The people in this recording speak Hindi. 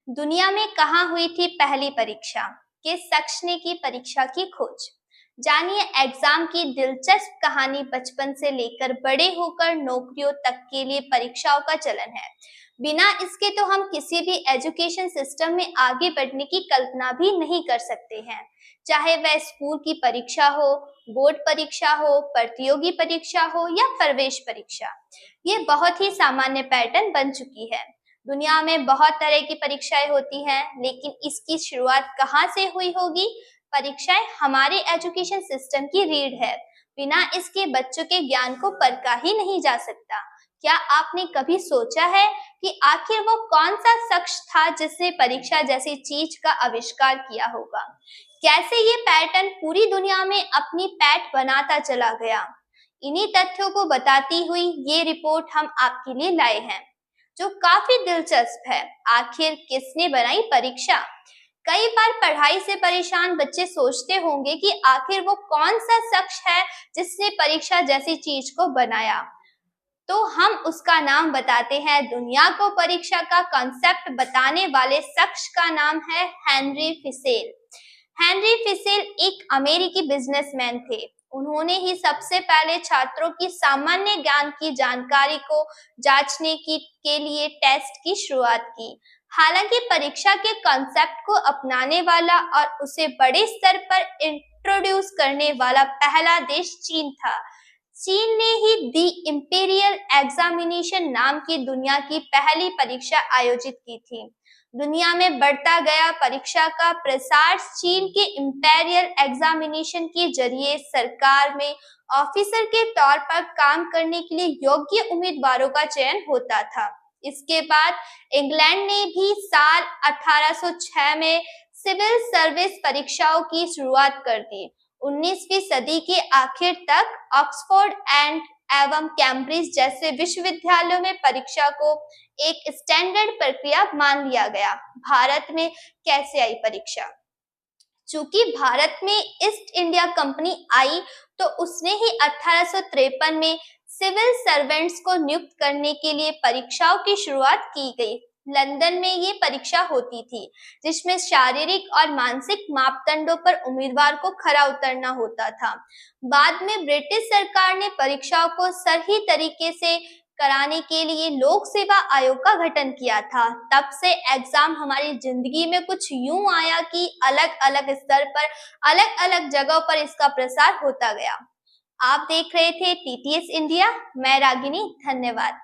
दुनिया में कहाँ हुई थी पहली परीक्षा? किस शख्स ने की परीक्षा की खोज? जानिए एग्जाम की दिलचस्प कहानी। बचपन से लेकर बड़े होकर नौकरियों तक के लिए परीक्षाओं का चलन है। बिना इसके तो हम किसी भी एजुकेशन सिस्टम में आगे बढ़ने की कल्पना भी नहीं कर सकते हैं। चाहे वह स्कूल की परीक्षा हो, बोर्ड परीक्षा हो, प्रतियोगी परीक्षा हो या प्रवेश परीक्षा, ये बहुत ही सामान्य पैटर्न बन चुकी है। दुनिया में बहुत तरह की परीक्षाएं होती हैं, लेकिन इसकी शुरुआत कहाँ से हुई होगी? परीक्षाएं हमारे एजुकेशन सिस्टम की रीढ़ है। बिना इसके बच्चों के ज्ञान को परखा ही नहीं जा सकता। क्या आपने कभी सोचा है कि आखिर वो कौन सा शख्स था जिसने परीक्षा जैसी चीज का आविष्कार किया होगा? कैसे ये पैटर्न पूरी दुनिया में अपनी पैठ बनाता चला गया? इन्हीं तथ्यों को बताती हुई ये रिपोर्ट हम आपके लिए लाए हैं, जो काफी दिलचस्प है। आखिर किसने बनाई परीक्षा? कई बार पढ़ाई से परेशान बच्चे सोचते होंगे कि आखिर वो कौन सा शख्स है जिसने परीक्षा जैसी चीज को बनाया। तो हम उसका नाम बताते हैं। दुनिया को परीक्षा का कॉन्सेप्ट बताने वाले शख्स का नाम है हेनरी फिशेर। हेनरी फिशेर एक अमेरिकी बिजनेसमैन थे। उन्होंने ही सबसे पहले छात्रों की सामान्य ज्ञान की जानकारी को जांचने के लिए टेस्ट की शुरुआत की। हालांकि परीक्षा के कॉन्सेप्ट को अपनाने वाला और उसे बड़े स्तर पर इंट्रोड्यूस करने वाला पहला देश चीन था। चीन ने ही दी इंपीरियल एग्जामिनेशन नाम की दुनिया की पहली परीक्षा आयोजित की थी। दुनिया में बढ़ता गया परीक्षा का प्रसार चीन के इंपीरियल एग्जामिनेशन के जरिए सरकार में ऑफिसर के तौर पर काम करने के लिए योग्य उम्मीदवारों का चयन होता था। इसके बाद इंग्लैंड ने भी साल 1806 में सिविल सर्विस परीक्षाओं की शुरुआत कर दी। 19वीं सदी के आखिर तक ऑक्सफोर्ड एवं कैम्ब्रिज जैसे विश्वविद्यालयों में परीक्षा को एक स्टैंडर्ड प्रक्रिया मान लिया गया। भारत में कैसे आई परीक्षा? चूंकि भारत में ईस्ट इंडिया कंपनी आई, तो उसने ही 1853 में सिविल सर्वेंट्स को नियुक्त करने के लिए परीक्षाओं की शुरुआत की गई। लंदन में ये परीक्षा होती थी, जिसमें शारीरिक और मानसिक मापदंडों पर उम्मीदवार को खरा उतरना होता था। बाद में ब्रिटिश सरकार ने परीक्षाओं को सही तरीके से कराने के लिए लोक सेवा आयोग का गठन किया था। तब से एग्जाम हमारी जिंदगी में कुछ यूं आया कि अलग अलग स्तर पर, अलग अलग जगहों पर इसका प्रसार होता गया। आप देख रहे थे टीटीएस इंडिया। मैं रागिनी, धन्यवाद।